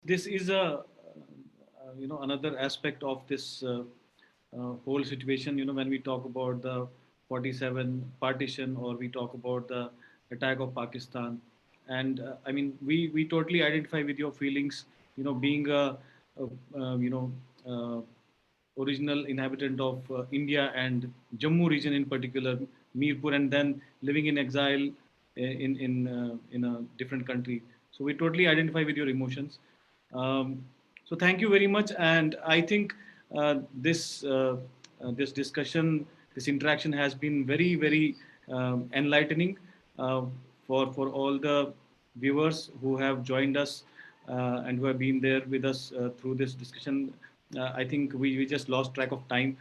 this is a another aspect of this whole situation. When we talk about the 47 partition, or we talk about the attack of Pakistan, and I mean, we totally identify with your feelings. Being a uh, original inhabitant of India and Jammu region in particular, Mirpur, and then living in exile in a different country. So we totally identify with your emotions. So thank you very much, and I think this discussion, this interaction has been very very enlightening uh, for all the viewers who have joined us and who have been there with us through this discussion. I think we just lost track of time.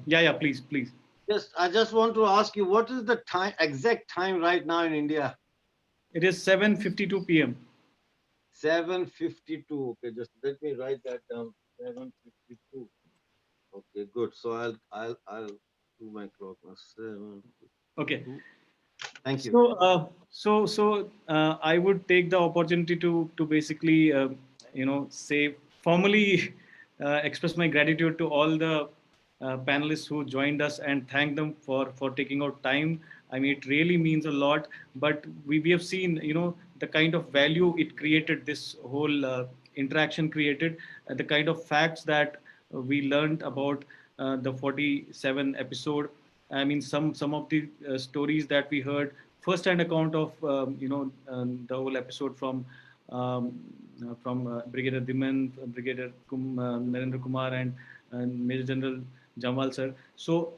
Yeah, please, please. Just, I just want to ask you, what is the time, exact time right now in India? It is 7:52 p.m. 7:52. Okay, just let me write that down. 7:52. Okay, good. So I'll do my clock now. Okay. 7:52. Thank you. So I would take the opportunity to basically say formally express my gratitude to all the panelists who joined us, and thank them for taking out time. I mean, it really means a lot. But we have seen the kind of value it created. This whole interaction created, the kind of facts that we learned about the 47 episode. I mean, some of the stories that we heard, first-hand account of the whole episode from Brigadier Diman, Brigadier Narendra Kumar, and Major General Jamal sir. So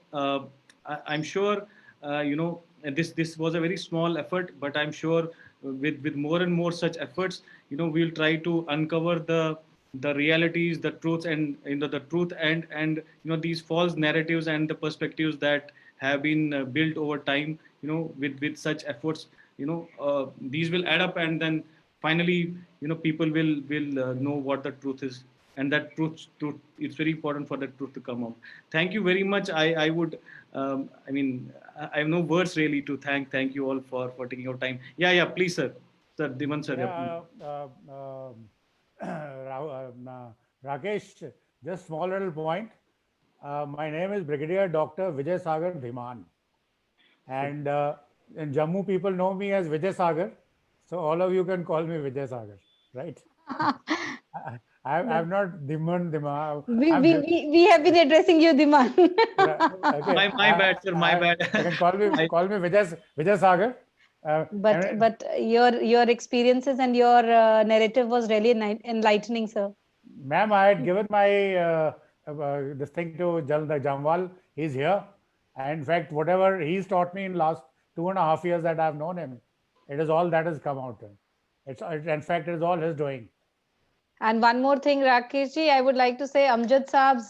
I'm sure this was a very small effort, but I'm sure with more and more such efforts, we'll try to uncover the realities, the truths, and the truth, and these false narratives and the perspectives that have been built over time. With such efforts, these will add up, and then finally, people will know what the truth is, and that truth, it's very important for the truth to come out. Thank you very much. I would, I mean, I have no words really to thank you all for taking out time. Yeah, please, sir Diman sir, yeah, please. Yeah, Rakesh, just small little point. My name is Brigadier Dr. Vijay Sagar Dhiman, and in Jammu people know me as Vijay Sagar, so all of you can call me Vijay Sagar, right? I'm not Dhiman Dhiman. we, I'm we, we, we have been addressing you, Diman. okay. My bad, sir, my bad. You can call me I, Vijay Sagar. And but your experiences and your narrative was really enlightening, sir. ma'am, I had given my this thing to Jalda Jamwal. He's here. And in fact, whatever he's taught me in last 2.5 years that I've known him, it is all that has come out. In fact, it is all his doing. And one more thing, Rakesh ji, I would like to say Amjad Saab's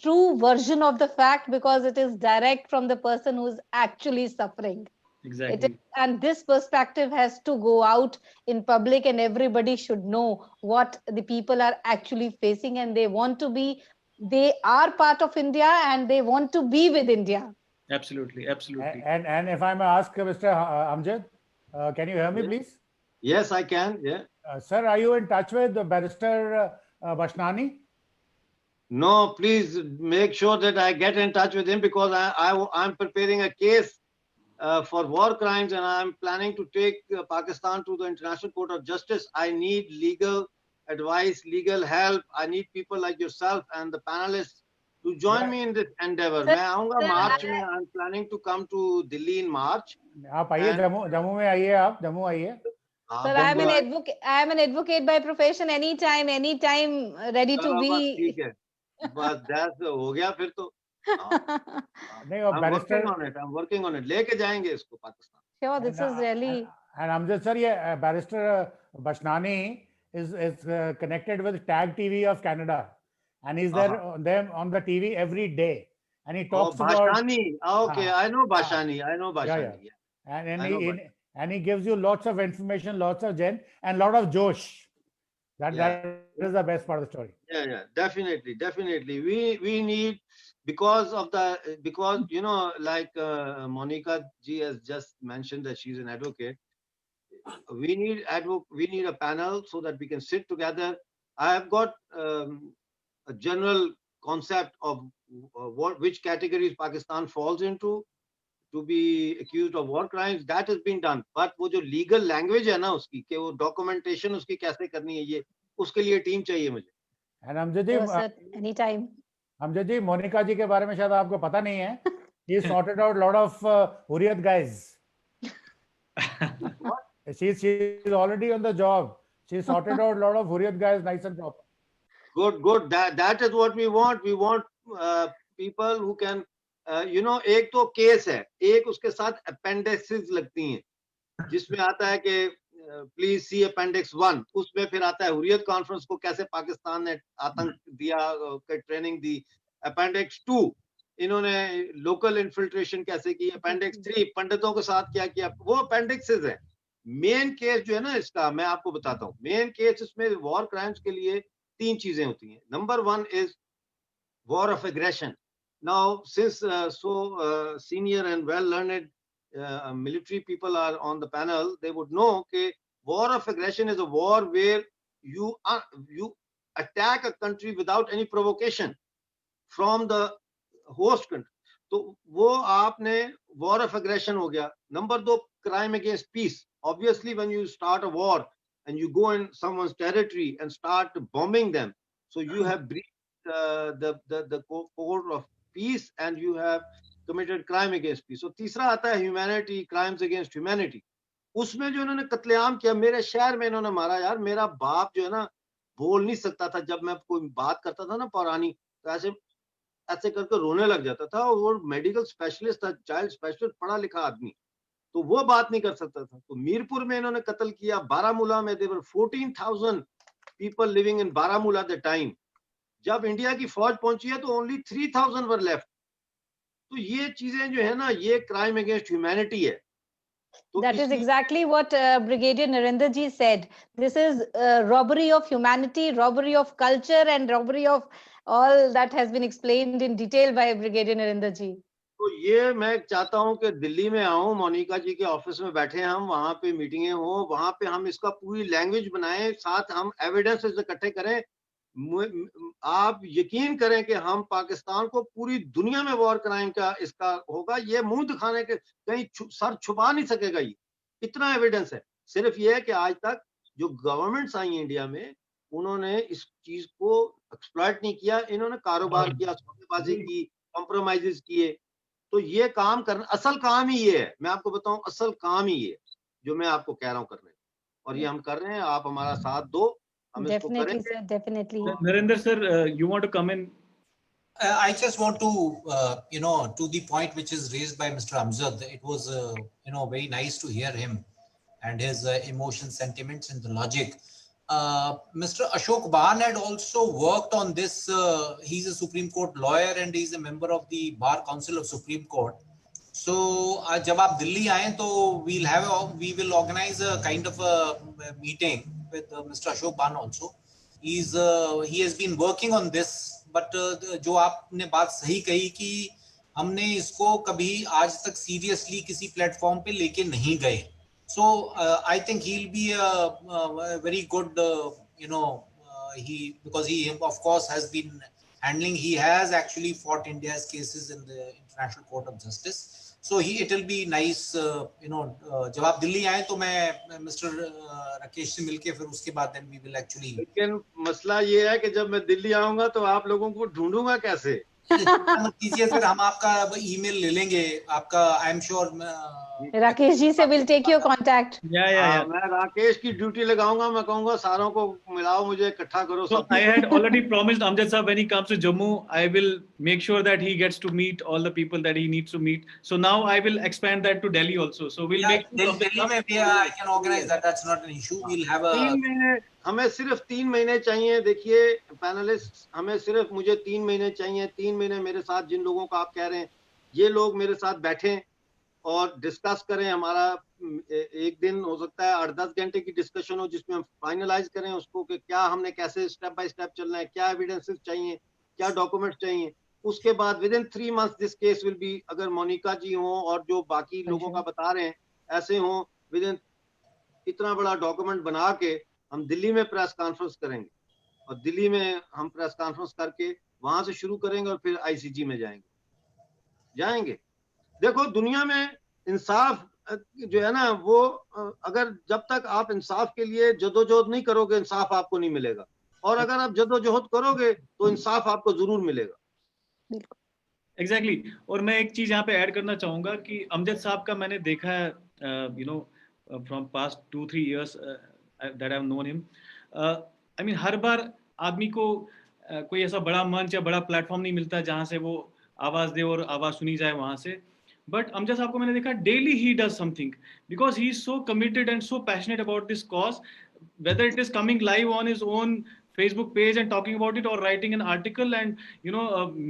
true version of the fact, because it is direct from the person who's actually suffering. It is, exactly. and this perspective has to go out in public, and everybody should know what the people are actually facing, and they are part of India, and they want to be with India. Absolutely, absolutely. And if I may ask Mr. Amjad, can you hear me, Yes, please? yes, I can. Yeah. Sir, are you in touch with the barrister Bashnani? No, please make sure that I get in touch with him, because I'm preparing a case for war crimes, and I'm planning to take Pakistan to the International Court of Justice. I need legal advice, legal help. I need people like yourself and the panelists to join Yeah. me in this endeavor. Sir, मैं आऊंगा sir, मार्च में. I'm planning to come to Delhi in March. आप आइए And Jammu Jammu में आइए आप जम्मू आइए हाँ sir, I am an बिल्कुल आए. advocate. I am an advocate by profession. Anytime, ready to चलो बस ठीक be. है. बस that's हो गया फिर तो. हाँ, हाँ. नहीं वो I'm working barrister on it. I'm working on it. लेके जाएंगे इसको Pakistan. Sure, and this is really. Amjad sir, ये barrister Bashnani is connected with Tag TV of Canada, and he's there Uh-huh. on them on the TV every day, and he Oh, talks about Bhashani. Okay, uh, I know uh, Bhashani. I know yeah, Bhashani. Yeah, and I know he Bhashani. and he gives you lots of information, lots of gen, and lot of josh. Yeah. That is the best part of the story. Yeah, definitely, definitely. We need, because like Monica ji has just mentioned that she's an advocate. we need a panel so that we can sit together. I have got a general concept of which categories Pakistan falls into to be accused of war crimes. That has been done, but वो जो legal language है ना उसकी कि वो documentation उसकी कैसे करनी है, ये उसके लिए टीम चाहिए मुझे. And Amjad ji, Sure, sir, anytime. Amjad ji, Monika जी के बारे में शायद आपको पता नहीं है. He sorted out a lot of Hurriyat guys. She's already on the job. She sorted out a lot of Hurriyat guys nice and proper. Good. That is what we want. We want people who can, एक तो case है, एक उसके साथ अपेंडिक्सेस लगती हैं, जिसमें आता है कि प्लीज सी अपेंडिक्स 1, उसमें फिर आता है हुर्रियत कॉन्फ्रेंस को कैसे पाकिस्तान ने आतंक दिया, ट्रेनिंग दी. अपेंडिक्स 2, इन्होंने लोकल इन्फिल्ट्रेशन कैसे की. अपेंडिक्स 3, पंडितों के साथ क्या किया. वो अपेंडिक्सेस है. मेन केस जो है ना इसका, मैं आपको बताता हूँ. मेन केस इसमें वॉर क्राइम्स के लिए 3 चीजें होती हैं. Number 1 is war of aggression. Now, since senior and well-learned military people are on the panel, they would know that war of aggression is a war where you attack a country without any provocation from the host country. तो वो आपने war of aggression हो गया. Number 2, crime against peace. Obviously, when you start a war and you go in someone's territory and start bombing them, so you have breached the code of peace and you have committed crime against peace. So तीसरा आता है humanity, crimes against humanity. उसमें जो इन्होंने कत्लेआम किया, मेरे शहर में इन्होंने मारा. यार मेरा बाप जो है ना बोल नहीं सकता था, जब मैं कोई बात करता था ना पुरानी, तो ऐसे ऐसे करके रोने लग जाता था. और वो मेडिकल स्पेशलिस्ट था, चाइल्ड स्पेशलिस्ट, पढ़ा लिखा आदमी, तो वो बात नहीं कर सकता था. तो मीरपुर में इन्होंने कत्ल किया. बारामूला में देवर 14,000 people living in Baramulla at the time. जब इंडिया की फौज पहुंची है तो ओनली 3,000 वर लेफ्ट. तो ये चीजें जो है ना, ये क्राइम अगेंस्ट ह्यूमैनिटी है. That is exactly what Brigadier Narendra ji said. This is robbery of humanity, robbery of culture, and robbery of all that has been explained in detail by Brigadier Narendra ji. तो ये मैं चाहता हूं कि दिल्ली में आऊं, मोनिका जी के ऑफिस में बैठे हम, वहां पे मीटिंगें हो, वहां पे हम इसका पूरी लैंग्वेज बनाएं, साथ हम एविडेंसेस इकट्ठे करें. आप यकीन करें कि हम पाकिस्तान को पूरी दुनिया में वॉर क्राइम का इसका होगा. ये मुंह दिखाने के कहीं सर छुपा नहीं सकेगा. ये इतना एविडेंस है. सिर्फ ये है कि आज तक जो गवर्नमेंट्स आई इंडिया में, उन्होंने इस चीज को एक्सप्लॉइट नहीं किया. इन्होंने कारोबार किया, सौदेबाजी की, कॉम्प्रोमाइजेस किए. तो ये काम करना, असल काम ही ये है. मैं आपको बताऊं, असल काम ही ये जो मैं आपको कह रहा हूं करने, और ये हम कर रहे हैं. आप हमारा साथ दो. Definitely, sir. Definitely. Narendra sir, you want to come in? I just want to, to the point which is raised by Mr. Amjad. It was, very nice to hear him and his emotions, sentiments, and the logic. Mr. Ashok Ban had also worked on this. He's a Supreme Court lawyer and he's a member of the Bar Council of Supreme Court. So, जब आप दिल्ली आएं तो we will organize a kind of a meeting with Mr. Ashok Ban also. He has been working on this, but जो आपने बात सही कही कि हमने इसको कभी आज तक seriously किसी platform पे लेके नहीं गए. So I think he'll be a very good, because he of course has been handling. He has actually fought India's cases in the International Court of Justice. So it will be nice, जब आप दिल्ली आए तो मैं mister Rakesh से मिलके फिर उसके बाद then we will actually. लेकिन मसला ये है कि जब मैं दिल्ली आऊंगा तो आप लोगों को ढूंढूंगा कैसे? मत कीजिए सर, हम आपका ईमेल ले लेंगे आपका. I am sure Rakesh ji से will take your contact. Yeah. मैं राकेश की ड्यूटी लगाऊंगा. मैं कहूंगा सारों को मिलाओ, मुझे इकट्ठा करो. So I had already promised Amjad sir, when he comes to Jammu, I will make sure that he gets to meet all the people that he needs to meet. So now I will expand that to Delhi also. So we'll make. Delhi में भी I can organize that. That's not an issue. We'll have a. 3 महीने, हमें सिर्फ 3 महीने चाहिए. देखिए panelist, हमें सिर्फ मुझे 3 महीने चाहिए. 3 महीने मेरे साथ जिन लोगों को आप कह रहे हैं, ये लोग मेरे साथ बैठें और डिस्कस करें. हमारा एक दिन हो सकता है 8-10 घंटे की डिस्कशन हो, जिसमें हम फाइनलाइज करें उसको कि क्या हमने कैसे स्टेप बाय स्टेप चलना है, क्या एविडेंसेस चाहिए, क्या डॉक्यूमेंट्स चाहिए. उसके बाद with in 3 months this case will be, अगर मोनिका जी हो और जो बाकी लोगों का बता रहे हैं ऐसे हो, विद इन इतना बड़ा डॉक्यूमेंट बना के हम दिल्ली में प्रेस कॉन्फ्रेंस करेंगे, और दिल्ली में हम प्रेस कॉन्फ्रेंस करके वहां से शुरू करेंगे और फिर आईसीजी में जाएंगे। देखो दुनिया में इंसाफ जो है ना वो अगर जब तक आप इंसाफ के लिए जदोजहद नहीं करोगे, इंसाफ आपको नहीं मिलेगा, और अगर आप जदोजहद करोगे तो इंसाफ आपको जरूर मिलेगा। एग्जैक्टली और मैं एक चीज यहाँ पे ऐड करना चाहूंगा कि अमजद साहब का मैंने देखा है from past 2-3 years that I have known him. I mean हर बार आदमी को कोई ऐसा बड़ा मंच या बड़ा प्लेटफॉर्म नहीं मिलता जहाँ से वो आवाज दे और आवाज सुनी जाए वहां से, बट अमजद साहब को मैंने देखा daily he does something because he is so committed and so passionate about this cause, whether it is coming live on his own Facebook page and talking about it, or writing an article and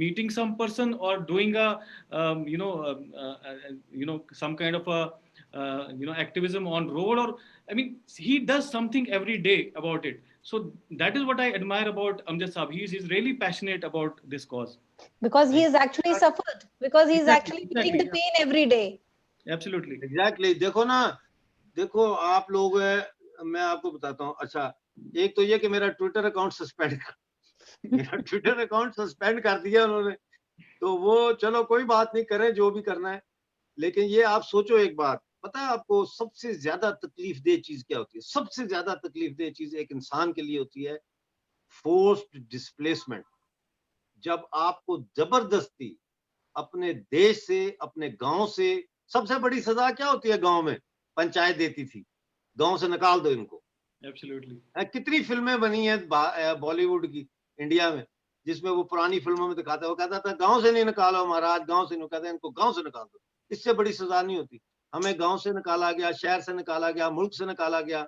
meeting some person, or doing a some kind of a activism on road, or I mean he does something every day about it. So that is what I admire about Amjad Saab. He's really passionate about this cause because he has actually suffered, because he is Exactly, actually feeling the exactly, pain every day. absolutely. Exactly देखो ना, देखो आप लोग मैं आपको बताता हूँ। अच्छा एक तो ये कि मेरा ट्विटर अकाउंट सस्पेंड कर दिया उन्होंने, तो वो चलो कोई बात नहीं, करें जो भी करना है। लेकिन ये आप सोचो एक बात, पता है आपको सबसे ज्यादा तकलीफ दे चीज क्या होती है? सबसे ज्यादा तकलीफ दे चीज एक इंसान के लिए होती है फोर्स्ड डिस्प्लेसमेंट। जब आपको जबरदस्ती अपने देश से, अपने गांव से, सबसे बड़ी सजा क्या होती है गांव में? पंचायत देती थी, गांव से निकाल दो इनको। Absolutely. कितनी फिल्में बनी है बॉलीवुड की इंडिया में, जिसमें वो पुरानी फिल्मों में दिखाता है, वो कहता था गांव से नहीं निकालो महाराज, गांव से नहीं, कहते इनको गांव से निकाल दो, इससे बड़ी सजा नहीं होती। हमें गांव से निकाला गया, शहर से निकाला गया, मुल्क से निकाला गया।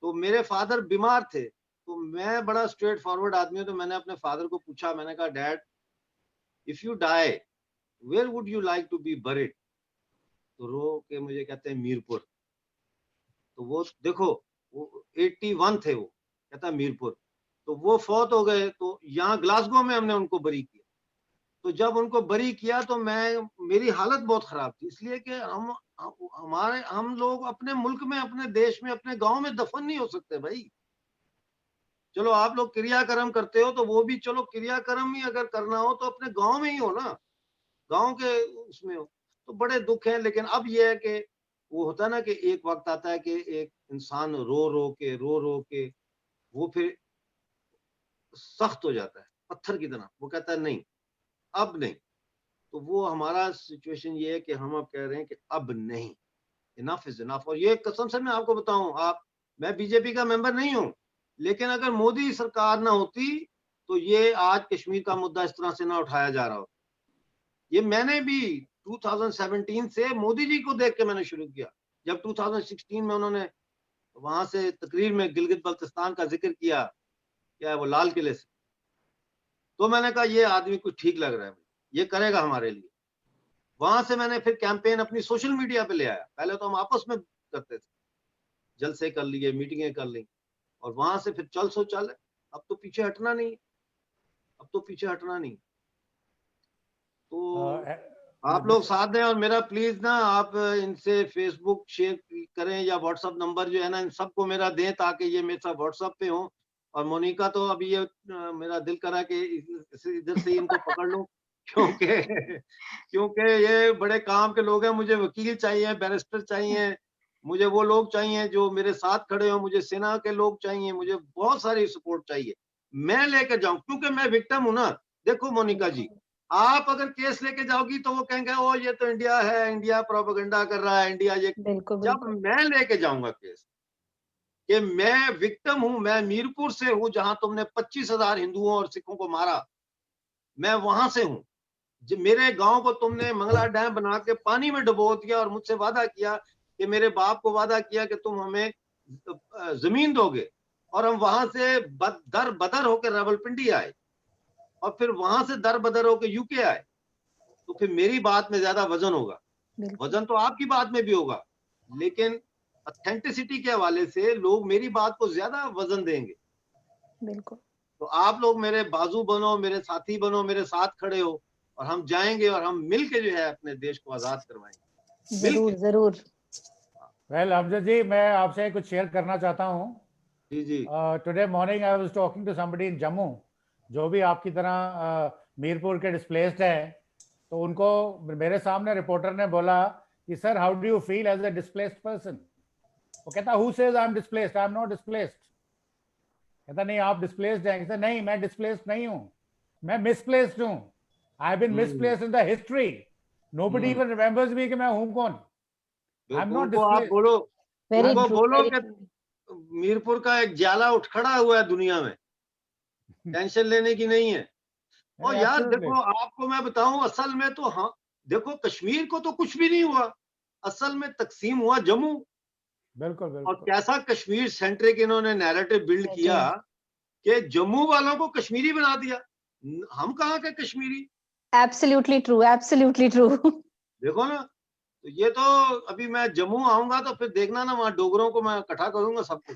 तो मेरे फादर बीमार थे, तो मैं बड़ा स्ट्रेट फॉरवर्ड आदमी हूँ, तो मैंने अपने फादर को पूछा, मैंने कहा dad if you die where would you like to be buried? तो रो के मुझे कहते हैं मीरपुर। तो वो देखो वो 81 थे, वो कहता मीरपुर। तो वो फौत हो गए, तो यहाँ ग्लासगो में हमने उनको बरी किया। तो जब उनको बरी किया तो मेरी हालत बहुत खराब थी, इसलिए कि हम लोग अपने मुल्क में, अपने देश में, अपने गांव में दफन नहीं हो सकते भाई। चलो आप लोग क्रियाक्रम करते हो, तो वो भी चलो क्रियाक्रम ही अगर करना हो तो अपने गांव में ही हो ना, गांव के उसमें हो। तो बड़े दुख है, लेकिन अब ये है कि वो होता है ना कि एक वक्त आता है कि एक इंसान रो रो के वो फिर सख्त हो जाता है, पत्थर की तरह। वो कहता है नहीं, अब नहीं। तो वो हमारा सिचुएशन ये है कि हम अब कह रहे हैं कि अब नहीं, इनफ इज इनफ। और ये कसम से मैं आपको बताऊं, मैं बीजेपी का मेंबर नहीं हूं, लेकिन अगर मोदी सरकार ना होती तो ये आज कश्मीर का मुद्दा इस तरह से ना उठाया जा रहा होता। ये मैंने भी 2017 से मोदी जी को देख के मैंने शुरू किया। जब 2016 में उन्होंने वहां से तकरीर में गिलगित बल्तिस्तान का जिक्र किया, क्या है वो, लाल किले से, तो मैंने कहा ये आदमी कुछ ठीक लग रहा है, ये करेगा हमारे लिए। वहां से मैंने फिर कैंपेन अपनी सोशल मीडिया पे ले आया। पहले तो हम आपस में करते थे, जलसे कर लिए, मीटिंगें कर ली, और वहां से फिर चल सो चल। अब तो पीछे हटना नहीं, अब तो पीछे हटना नहीं। तो आप लोग साथ दें, और मेरा प्लीज ना आप इनसे फेसबुक शेयर करें या व्हाट्सएप नंबर जो है ना इन सबको मेरा दें, ताकि ये मेरे साथ व्हाट्सएप पे हो। और मोनिका तो अभी ये मेरा दिल करा कि इधर से इनको पकड़ लूं, क्योंकि ये बड़े काम के लोग हैं। मुझे वकील चाहिए, बैरिस्टर चाहिए, मुझे वो लोग चाहिए जो मेरे साथ खड़े हो, मुझे सेना के लोग चाहिए, मुझे बहुत सारी सपोर्ट चाहिए। मैं लेकर जाऊं, क्योंकि मैं विक्टिम हूं ना। देखो मोनिका जी, आप अगर केस लेके जाओगी तो वो कहेंगे ओ ये तो इंडिया है, इंडिया प्रोपेगेंडा कर रहा है, इंडिया ये। बिल्कुल, जब मैं लेके जाऊंगा केस कि मैं विक्टिम हूं, मैं मीरपुर से हूं जहां तुमने 25,000 हिंदुओं और सिखों को मारा, मैं वहां से हूं। मेरे गांव को तुमने मंगला डैम बना के पानी में डुबो दिया, और मुझसे वादा किया कि मेरे बाप को वादा किया कि तुम हमें जमीन दोगे, और हम वहां से दर बदर होकर रावलपिंडी आए, और फिर वहां से दर बदर होकर यूके आए। तो फिर मेरी बात में ज्यादा वजन होगा, वजन तो आपकी बात में भी होगा, लेकिन ऑथेंटिसिटी के हवाले से लोग मेरी बात को ज्यादा वजन देंगे। बिल्कुल। तो आप लोग मेरे बाजू बनो, मेरे साथी बनो, मेरे साथ खड़े हो, और हम जाएंगे और हम मिल के जो है अपने देश को आजाद करवाएंगे। जरूर जरूर। Well, Amjad ji, मैं आपसे कुछ शेयर करना चाहता हूँ. जी जी. Today morning I was talking to somebody in Jammu, जो भी आपकी तरह मीरपुर के डिस्प्लेस्ड है, तो उनको मेरे सामने रिपोर्टर ने बोला कि sir, how do you feel as a displaced person? वो कहता, who says I am displaced? I am not displaced. कहता, नहीं आप डिस्प्लेस्ड हैं. कहता, नहीं मैं डिस्प्लेस्ड नहीं हूँ, मैं मिसप्लेस्ड हूँ. I have been misplaced in the history. Nobody even remembers me कि मैं हूँ कौन. आई एम नॉट उनको आप डिस्प्लेस्ड. बोलो, Very उनको true, बोलो very कि true. मीरपुर का एक जाला उठ खड़ा हुआ है दुनिया में, टेंशन लेने की नहीं है. और यार देखो, आपको मैं बताऊं, असल में तो हाँ, देखो कश्मीर को तो कुछ भी नहीं हुआ, असल में तकसीम हुआ जम्मू. बिल्कुल और बिल्कुल. कैसा कश्मीर सेंट्रिक इन्होंने नैरेटिव बिल्ड किया कि जम्मू वालों को कश्मीरी बना दिया. हम कहाँ के Kashmiri? Absolutely true, absolutely true. देखो ना, तो ये तो अभी मैं जम्मू आऊंगा तो फिर देखना ना, वहां डोगरों को मैं इकट्ठा करूंगा सबको.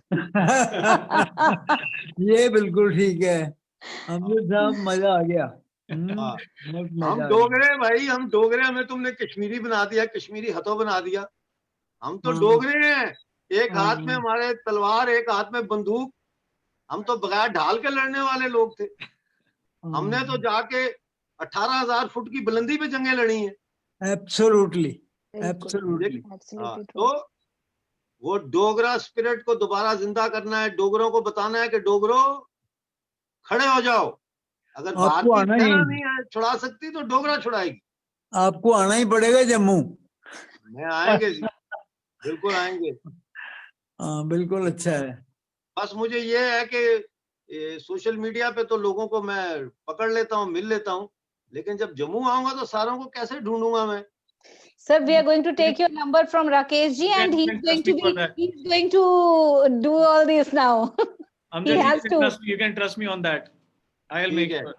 ये बिल्कुल ठीक है. अमजद साहब, मजा आ गया. हाँ. बहुत हम मजा आ गया. डोगरे भाई, हम डोगरे, हमें तुमने कश्मीरी बना दिया, कश्मीरी हथों बना दिया. हम तो हाँ. डोगरे हैं. एक हाथ में हाँ. हमारे तलवार, एक हाथ में बंदूक. हम तो बगैर ढाल के लड़ने वाले लोग थे. हमने तो जाके 18,000 फुट की बुलंदी पे जंगें लड़ी हैं. एब्सोल्युटली, बिल्कुल, एब्सोल्युटली. हाँ, absolutely true. तो वो डोगरा स्पिरिट को दोबारा जिंदा करना है. डोगरों को बताना है कि डोगरों खड़े हो जाओ. अगर आपको भारतीय आना सेना ही- नहीं है छुड़ा सकती तो डोगरा छुड़ाएगी. आपको आना ही पड़ेगा जम्मू. मैं आएंगे जी, बिल्कुल आएंगे. हाँ, बिल्कुल अच्छा है. बस मुझे ये है कि सोशल मीडिया पे तो लोगों को मैं पकड़ लेता हूँ, मिल लेता हूँ, लेकिन जब जम्मू आऊंगा तो सारों को कैसे ढूंढूंगा मैं. Sir, we are going to take your number from Rakesh ji, You and can trust me for that. he's going to do all this now. Amjad, has to. you can trust me on that. I'll ठीक make है. sure.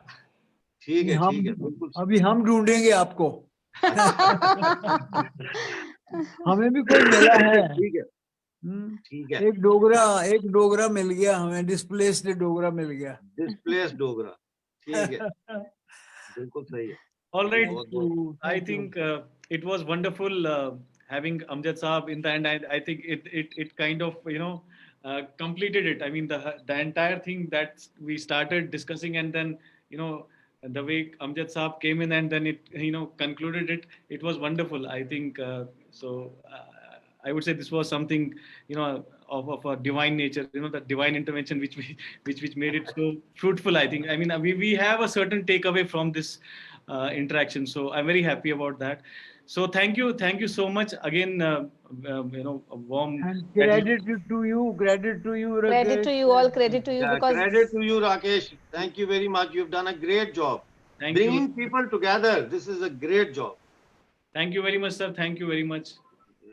ठीक है, हम ठीक है, बिल्कुल. अभी हम ढूंढेंगे आपको. हमें भी कोई मिला है. ठीक है, हम्म, ठीक है. एक डोगरा मिल गया हमें. डिस्प्लेस्ड डोगरा मिल गया. डिस्प्लेस डोगरा. ठीक है, बिल्कुल सही है. All right. बहुत बहुत I think it was wonderful having Amjad Saab in the end. I think it kind of completed it. I mean the entire thing that we started discussing, and then the way Amjad Saab came in and then it concluded it. It was wonderful. I think so. I would say this was something of a divine nature. The divine intervention which made it so fruitful. I think. I mean we have a certain takeaway from this interaction. So I'm very happy about that. So thank you so much again. A warm And credit to you. Credit Rakesh. to you all, credit to you, Yeah, because credit to you, Rakesh. Thank you very much. You've done a great job. Thank Bringing you. people together. This is a great job. Thank you very much, sir. Thank you very much.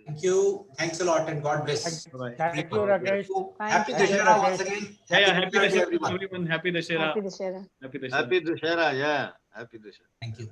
Thank you. Thanks a lot and God bless. Bye-bye. Thank you, Rakesh. Happy Thank you. Dussehra once again. Yeah, happy Dussehra to Dussehra, everyone. everyone. Happy Dussehra. happy Dussehra. Happy Dussehra. Happy Dussehra. Yeah. Happy Dussehra. Thank you.